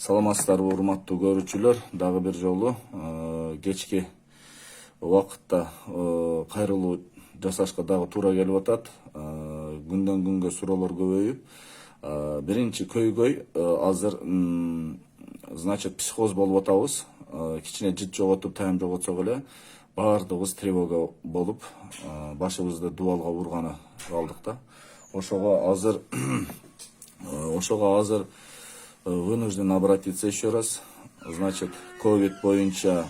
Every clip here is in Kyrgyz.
Саламатсыздарбы, урматтуу көрүүчүлөр, дагы бир жолу кечки убакытта кайрылуу жасашка дагы туура келип атат. Күндөн күнгө суроолор көбөйүп, биринчи көйгөй азыр значит психоз болуп атабыз. Кичине жыт жоготуп, тайм жоготсок эле баардыгыбыз тревога болуп, башыбызды дубалга урганы калдык да. Ошого азыр вынужден обратиться еще раз. Значит, ковид боюнча,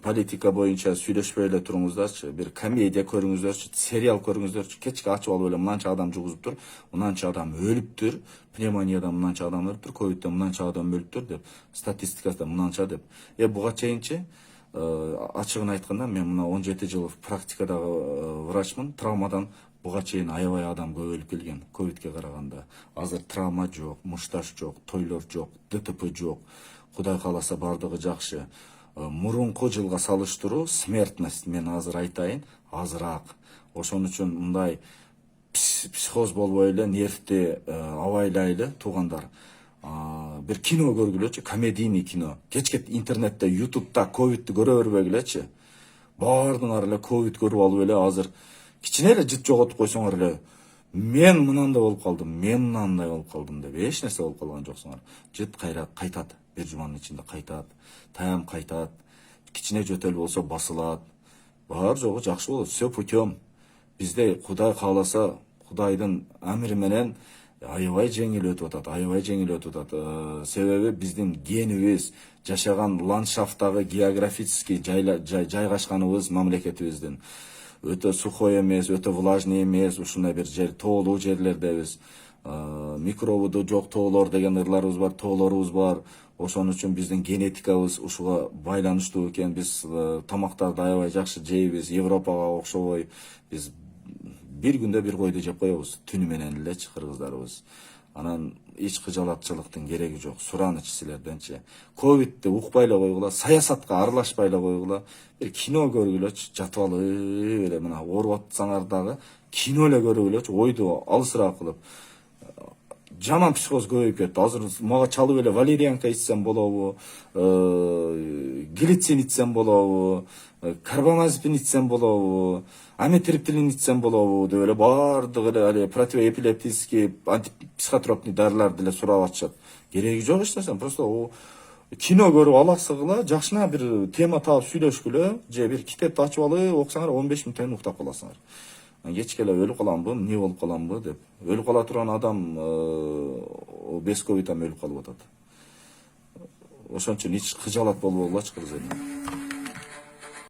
политика боюнча сүйлөшпөй эле туруңуздарчы, бир комедия көрүңүздөрчү, сериал көрүңүздөрчү. Кечке ачып алып эле мынанча адам жугузуптур, мынанча адам өлүптүр, пневмониядан мынанча адам өлүптүр, ковидден мынанча адам өлүптүр деп, статистикада мынанча деп. Буга чейинчи ачыгын айтканда мен мына 17 жыл практикадагы врачмын, травмадан буга чейин аябай адам көп өлүп келген ковидке караганда. Азыр травма жок, мушташ жок, тойлор жок, ДТП жок. Кудай кааласа бардыгы жакшы. Мурунку жылга салыштыруу смертность мен азыр айтайын азыраак. Ошон үчүн мындай психоз болбой эле, нервти абайлайлы туугандар. Бир кино көргүлөчү, комедийный кино. Кечке интернетте, ютубта ковидти көрө бербегилечи. Баардыгыңар эле ковид көрүп алып эле азыр кичине эле жыт жоготуп койсоңор эле мен мынандай болуп калдым, мен мынандай болуп калдым деп эч нерсе болуп калган жоксуңар. Жыт кайтат, бир жуманын ичинде кайтат, тайм кайтат, кичине жөтөл болсо басылат. Бар жогу жакшы болот, все путем. Бизде Кудай кааласа, Кудайдын амри менен аябай жеңил өтүп атат, себеби биздин генибиз, жашаган ландшафттагы географический жайгашканыбыз мамлекетибиздин өтө сухой эмес, өтө влажный эмес, ушундай бир жер, тоолуу жерлердебиз. Микробу жок тоолор деген ырларыбыз бар, тоолорубуз бар. Ошон үчүн биздин генетикабыз ушуга байланыштуу экен. Биз тамактарды аябай жакшы жейбиз, Европага окшобой. Биз бир күндө бир койду жеп коебуз, түнү менен элечи кыргыздарыбыз. Анан эч кыжалатчылыктын кереги жок, сураныч силерденчи. Ковидти укпай эле койгула, саясатка аралашпай эле койгула, бир кино көргүлөчү, жатып алып эле мына ооруп атсаңар дагы кино эле көргүлөчү, ойду алысыраак кылып. Жаман психоз көбөйүп кетти. Азыр мага чалып эле валерьянка ичсем болобу, глицин ичсем болобу, карбамазепин ичсем болобу, амитриптилин ичсем болобу деп эле баардыгы эле противоэпилептический, антипсихотропный дарыларды эле сурап атышат. Кереги жок эч нерсе, просто кино көрүп аласыгыла, жакшына бир тема таап сүйлөшкүлө, же бир китепти ачып алып окусаңар 15 мүнөттөн уктап каласыңар. Кечке эле өлүп каламбы, эмне болуп каламбы деп. Өлүп кала турган адам без ковидтан өлүп калып атат. Ошон үчүн эч кыжалат болбогулачы кыргыз элине.